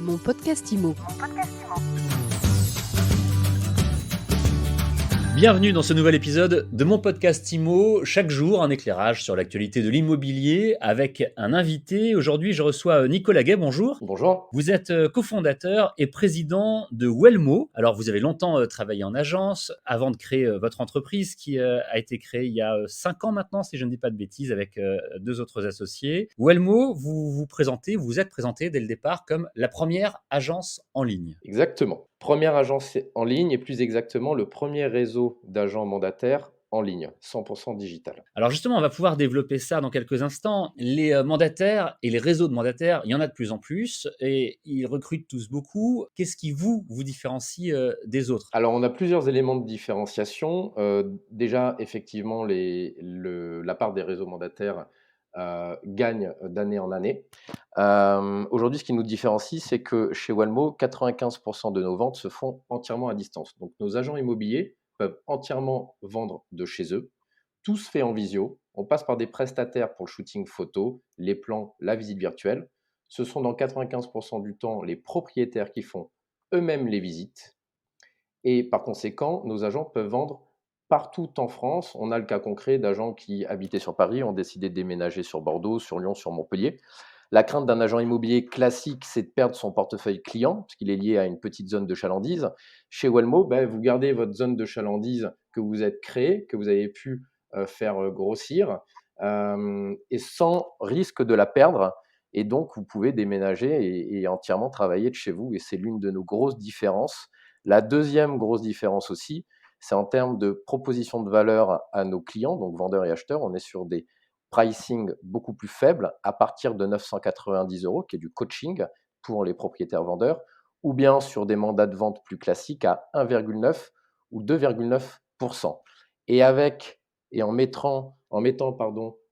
Mon podcast IMO. Bienvenue dans ce nouvel épisode de mon podcast IMO. Chaque jour, un éclairage sur l'actualité de l'immobilier avec un invité. Aujourd'hui, je reçois Nicolas Gay. Bonjour. Bonjour. Vous êtes cofondateur et président de Wellmo. Alors, vous avez longtemps travaillé en agence avant de créer votre entreprise qui a été créée il y a 5 ans maintenant, si je ne dis pas de bêtises, avec deux autres associés. Wellmo, vous êtes présenté dès le départ comme la première agence en ligne. Exactement. Première agence en ligne et plus exactement le premier réseau d'agents mandataires en ligne, 100% digital. Alors justement, on va pouvoir développer ça dans quelques instants. Les mandataires et les réseaux de mandataires, il y en a de plus en plus et ils recrutent tous beaucoup. Qu'est-ce qui vous différencie des autres? Alors on a plusieurs éléments de différenciation. Déjà, effectivement, la part des réseaux mandataires gagne d'année en année. Aujourd'hui, ce qui nous différencie, c'est que chez Wellmo, 95% de nos ventes se font entièrement à distance. Donc nos agents immobiliers peuvent entièrement vendre de chez eux. Tout se fait en visio. On passe par des prestataires pour le shooting photo, les plans, la visite virtuelle. Ce sont dans 95% du temps les propriétaires qui font eux-mêmes les visites. Et par conséquent, nos agents peuvent vendre partout en France. On a le cas concret d'agents qui habitaient sur Paris, ont décidé de déménager sur Bordeaux, sur Lyon, sur Montpellier. La crainte d'un agent immobilier classique, c'est de perdre son portefeuille client, puisqu'il est lié à une petite zone de chalandise. Chez Wellmo, vous gardez votre zone de chalandise que vous êtes créée, que vous avez pu faire grossir, et sans risque de la perdre. Et donc, vous pouvez déménager et entièrement travailler de chez vous. Et c'est l'une de nos grosses différences. La deuxième grosse différence aussi, c'est en termes de proposition de valeur à nos clients, donc vendeurs et acheteurs. On est sur des pricing beaucoup plus faibles à partir de 990 €, qui est du coaching pour les propriétaires vendeurs, ou bien sur des mandats de vente plus classiques à 1,9 ou 2,9%. Et en mettant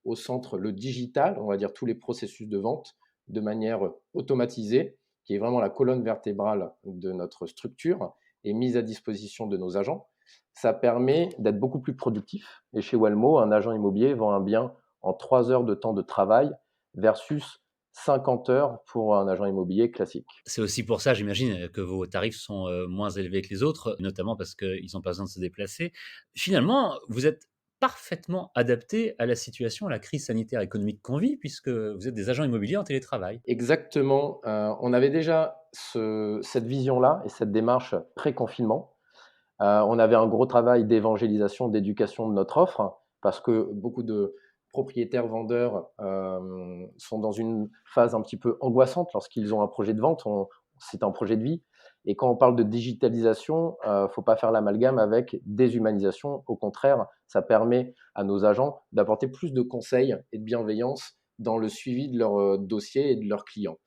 au centre le digital, on va dire tous les processus de vente de manière automatisée, qui est vraiment la colonne vertébrale de notre structure et mise à disposition de nos agents, ça permet d'être beaucoup plus productif. Et chez Wellmo, un agent immobilier vend un bien en 3 heures de temps de travail versus 50 heures pour un agent immobilier classique. C'est aussi pour ça, j'imagine, que vos tarifs sont moins élevés que les autres, notamment parce qu'ils n'ont pas besoin de se déplacer. Finalement, vous êtes parfaitement adapté à la situation, à la crise sanitaire économique qu'on vit, puisque vous êtes des agents immobiliers en télétravail. Exactement. On avait déjà cette vision-là et cette démarche pré-confinement. On avait un gros travail d'évangélisation, d'éducation de notre offre, parce que beaucoup de propriétaires vendeurs sont dans une phase un petit peu angoissante lorsqu'ils ont un projet de vente. C'est un projet de vie. Et quand on parle de digitalisation, faut pas faire l'amalgame avec déshumanisation. Au contraire, ça permet à nos agents d'apporter plus de conseils et de bienveillance dans le suivi de leurs dossiers et de leurs clients.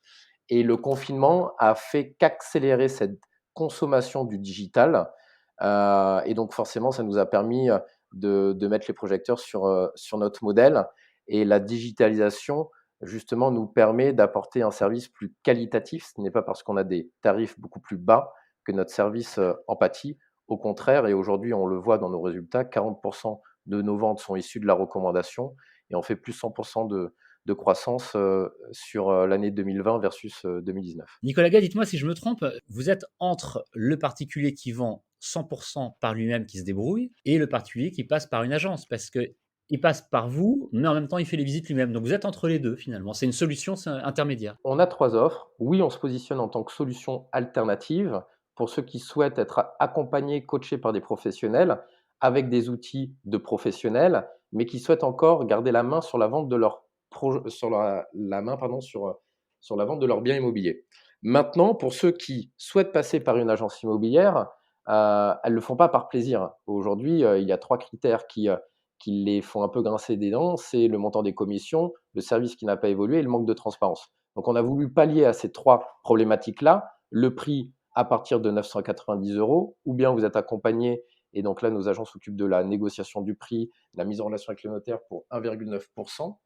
Et le confinement a fait qu'accélérer cette consommation du digital. Et donc forcément, ça nous a permis de mettre les projecteurs sur notre modèle. Et la digitalisation, justement, nous permet d'apporter un service plus qualitatif. Ce n'est pas parce qu'on a des tarifs beaucoup plus bas que notre service en pâtit. Au contraire, et aujourd'hui, on le voit dans nos résultats, 40% de nos ventes sont issues de la recommandation et on fait plus 100% de croissance sur l'année 2020 versus 2019. Nicolas Gay, dites-moi si je me trompe, vous êtes entre le particulier qui vend 100% par lui-même, qui se débrouille, et le particulier qui passe par une agence, parce que il passe par vous, mais en même temps, il fait les visites lui-même. Donc vous êtes entre les deux, finalement. C'est une solution intermédiaire. On a 3 offres. Oui, on se positionne en tant que solution alternative pour ceux qui souhaitent être accompagnés, coachés par des professionnels avec des outils de professionnels, mais qui souhaitent encore garder la main sur la vente de leur sur la main pardon, sur la vente de leur bien immobilier. Maintenant, pour ceux qui souhaitent passer par une agence immobilière, elles ne le font pas par plaisir. Aujourd'hui, il y a 3 critères qui les font un peu grincer des dents, c'est le montant des commissions, le service qui n'a pas évolué et le manque de transparence. Donc on a voulu pallier à ces 3 problématiques-là, le prix à partir de 990 €, ou bien vous êtes accompagné et donc là, nos agents s'occupent de la négociation du prix, la mise en relation avec le notaire pour 1,9%.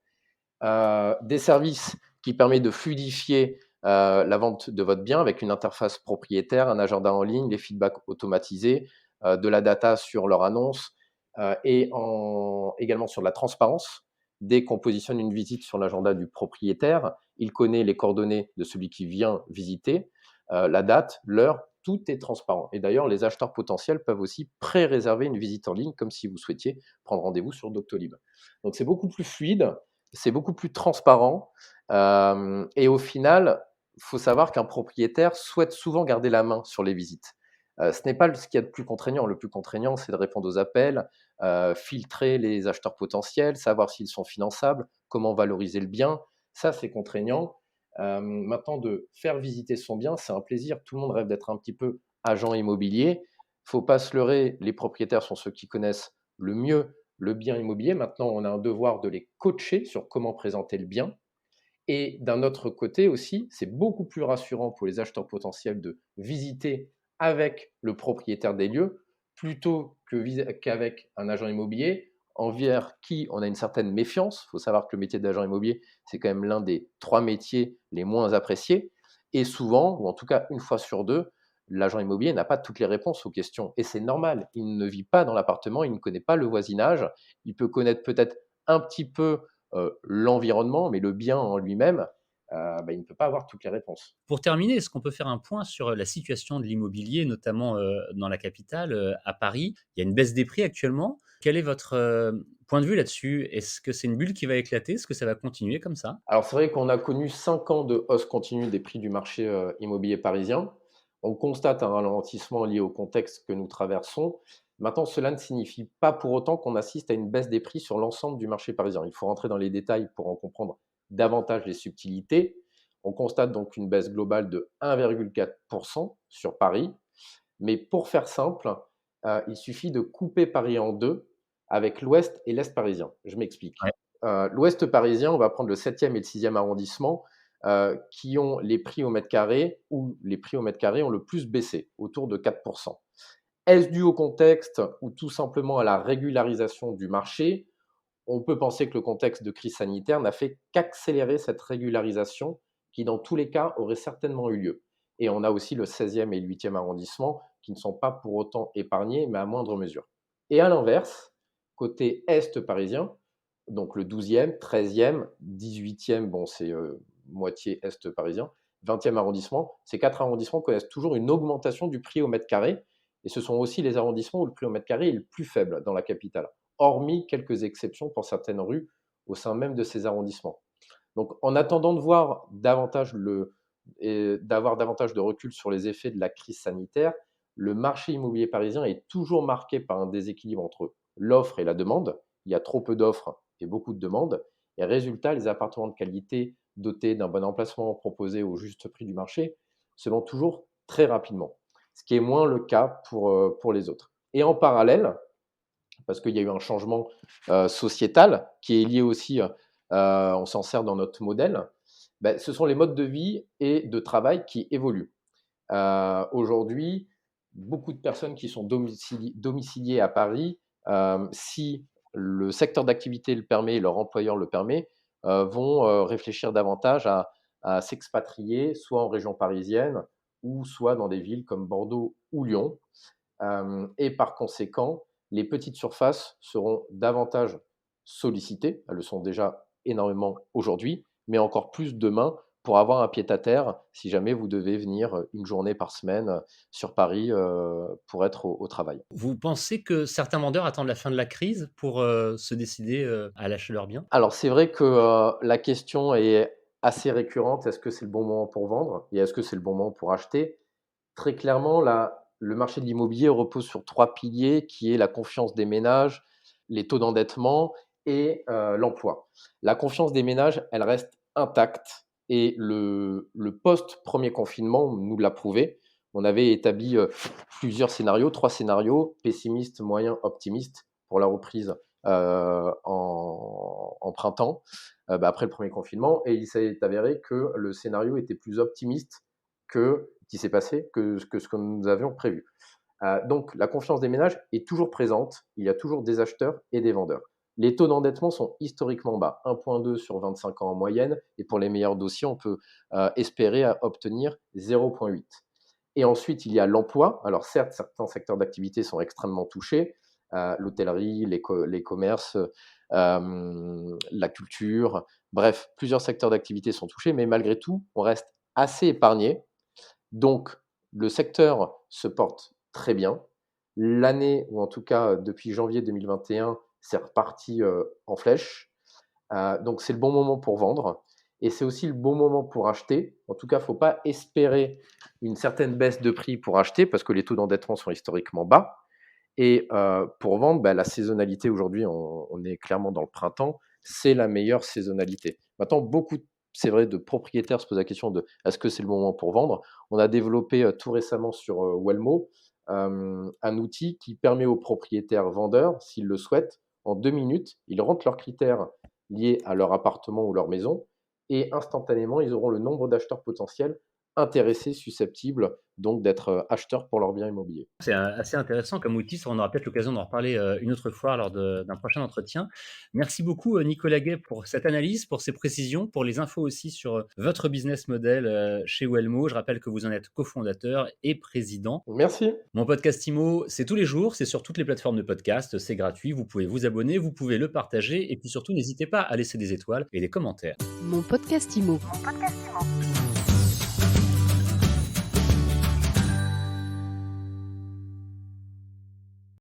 Des services qui permettent de fluidifier la vente de votre bien avec une interface propriétaire, un agenda en ligne, les feedbacks automatisés, de la data sur leur annonce, également sur de la transparence. dès qu'on positionne une visite sur l'agenda du propriétaire, il connaît les coordonnées de celui qui vient visiter, la date, l'heure, tout est transparent. Et d'ailleurs, les acheteurs potentiels peuvent aussi pré-réserver une visite en ligne, comme si vous souhaitiez prendre rendez-vous sur Doctolib. Donc c'est beaucoup plus fluide, c'est beaucoup plus transparent, et au final, il faut savoir qu'un propriétaire souhaite souvent garder la main sur les visites. Ce n'est pas ce qu'il y a de plus contraignant. Le plus contraignant, c'est de répondre aux appels, filtrer les acheteurs potentiels, savoir s'ils sont finançables, comment valoriser le bien. Ça, c'est contraignant. Maintenant, de faire visiter son bien, c'est un plaisir. Tout le monde rêve d'être un petit peu agent immobilier. Faut pas se leurrer, les propriétaires sont ceux qui connaissent le mieux le bien immobilier. Maintenant, on a un devoir de les coacher sur comment présenter le bien. Et d'un autre côté aussi, c'est beaucoup plus rassurant pour les acheteurs potentiels de visiter avec le propriétaire des lieux plutôt qu'avec un agent immobilier envers qui on a une certaine méfiance. Il faut savoir que le métier d'agent immobilier, c'est quand même l'un des 3 métiers les moins appréciés. Et souvent, ou en tout cas une fois sur deux, l'agent immobilier n'a pas toutes les réponses aux questions. Et c'est normal, il ne vit pas dans l'appartement, il ne connaît pas le voisinage, il peut connaître peut-être un petit peu l'environnement, mais le bien en lui-même, il ne peut pas avoir toutes les réponses. Pour terminer, est-ce qu'on peut faire un point sur la situation de l'immobilier, notamment dans la capitale, à Paris? Il y a une baisse des prix actuellement. Quel est votre point de vue là-dessus? Est-ce que c'est une bulle qui va éclater? Est-ce que ça va continuer comme ça? Alors c'est vrai qu'on a connu 5 ans de hausse continue des prix du marché, immobilier parisien. On constate un ralentissement lié au contexte que nous traversons. Maintenant, cela ne signifie pas pour autant qu'on assiste à une baisse des prix sur l'ensemble du marché parisien. Il faut rentrer dans les détails pour en comprendre davantage les subtilités. On constate donc une baisse globale de 1,4 sur Paris. Mais pour faire simple, il suffit de couper Paris en 2 avec l'ouest et l'est parisien. Je m'explique. Ouais. L'ouest parisien, on va prendre le 7e et le 6e arrondissement, qui ont les prix au mètre carré où les prix au mètre carré ont le plus baissé, autour de 4. Est-ce dû au contexte ou tout simplement à la régularisation du marché? On peut penser que le contexte de crise sanitaire n'a fait qu'accélérer cette régularisation qui, dans tous les cas, aurait certainement eu lieu. Et on a aussi le 16e et le 8e arrondissement qui ne sont pas pour autant épargnés, mais à moindre mesure. Et à l'inverse, côté est parisien, donc le 12e, 13e, 18e, bon, c'est moitié est parisien, 20e arrondissement, ces 4 arrondissements connaissent toujours une augmentation du prix au mètre carré. Et ce sont aussi les arrondissements où le prix au mètre carré est le plus faible dans la capitale, hormis quelques exceptions pour certaines rues au sein même de ces arrondissements. Donc, en attendant de voir davantage et d'avoir davantage de recul sur les effets de la crise sanitaire, le marché immobilier parisien est toujours marqué par un déséquilibre entre l'offre et la demande. Il y a trop peu d'offres et beaucoup de demandes. Et résultat, les appartements de qualité dotés d'un bon emplacement proposés au juste prix du marché se vendent toujours très rapidement, ce qui est moins le cas pour les autres. Et en parallèle, parce qu'il y a eu un changement sociétal qui est lié aussi, on s'en sert dans notre modèle, ce sont les modes de vie et de travail qui évoluent. Aujourd'hui, beaucoup de personnes qui sont domiciliées à Paris, si le secteur d'activité le permet et leur employeur le permet, vont réfléchir davantage à s'expatrier, soit en région parisienne ou soit dans des villes comme Bordeaux ou Lyon. Et par conséquent, les petites surfaces seront davantage sollicitées. Elles le sont déjà énormément aujourd'hui, mais encore plus demain pour avoir un pied-à-terre si jamais vous devez venir une journée par semaine sur Paris pour être au travail. Vous pensez que certains vendeurs attendent la fin de la crise pour se décider à lâcher leurs biens? Alors c'est vrai que la question est assez récurrente. Est-ce que c'est le bon moment pour vendre et est-ce que c'est le bon moment pour acheter? Très clairement, le marché de l'immobilier repose sur 3 piliers qui est la confiance des ménages, les taux d'endettement et l'emploi. La confiance des ménages, elle reste intacte et le post premier confinement nous l'a prouvé. On avait établi, plusieurs scénarios, 3 scénarios, pessimiste, moyen, optimiste pour la reprise, en printemps, après le premier confinement et il s'est avéré que le scénario était plus optimiste que qui s'est passé que ce que nous avions prévu. Donc la confiance des ménages est toujours présente, il y a toujours des acheteurs et des vendeurs. Les taux d'endettement sont historiquement bas, 1,2 sur 25 ans en moyenne et pour les meilleurs dossiers, on peut, espérer obtenir 0,8. Et ensuite, il y a l'emploi. Alors certes, certains secteurs d'activité sont extrêmement touchés, l'hôtellerie, les commerces, la culture, bref, plusieurs secteurs d'activité sont touchés, mais malgré tout, on reste assez épargné. Donc le secteur se porte très bien. L'année ou en tout cas, depuis janvier 2021, c'est reparti, en flèche. Donc c'est le bon moment pour vendre et c'est aussi le bon moment pour acheter. En tout cas, il ne faut pas espérer une certaine baisse de prix pour acheter parce que les taux d'endettement sont historiquement bas et pour vendre, bah, la saisonnalité aujourd'hui, on est clairement dans le printemps, c'est la meilleure saisonnalité. Maintenant beaucoup, c'est vrai, de propriétaires se posent la question de: «Est-ce que c'est le moment pour vendre?» On a développé, tout récemment sur, Welmo, un outil qui permet aux propriétaires vendeurs, s'ils le souhaitent, en 2 minutes, ils rentrent leurs critères liés à leur appartement ou leur maison et instantanément, ils auront le nombre d'acheteurs potentiels intéressés, susceptibles donc d'être, acheteurs pour leur bien immobilier. C'est assez intéressant comme outil, ça on aura peut-être l'occasion d'en reparler, une autre fois lors d'un prochain entretien. Merci beaucoup, Nicolas Gay pour cette analyse, pour ces précisions, pour les infos aussi sur, votre business model, chez Welmo. Je rappelle que vous en êtes cofondateur et président. Merci. Mon podcast IMO, c'est tous les jours, c'est sur toutes les plateformes de podcast, c'est gratuit, vous pouvez vous abonner, vous pouvez le partager et puis surtout n'hésitez pas à laisser des étoiles et des commentaires. Mon podcast IMO.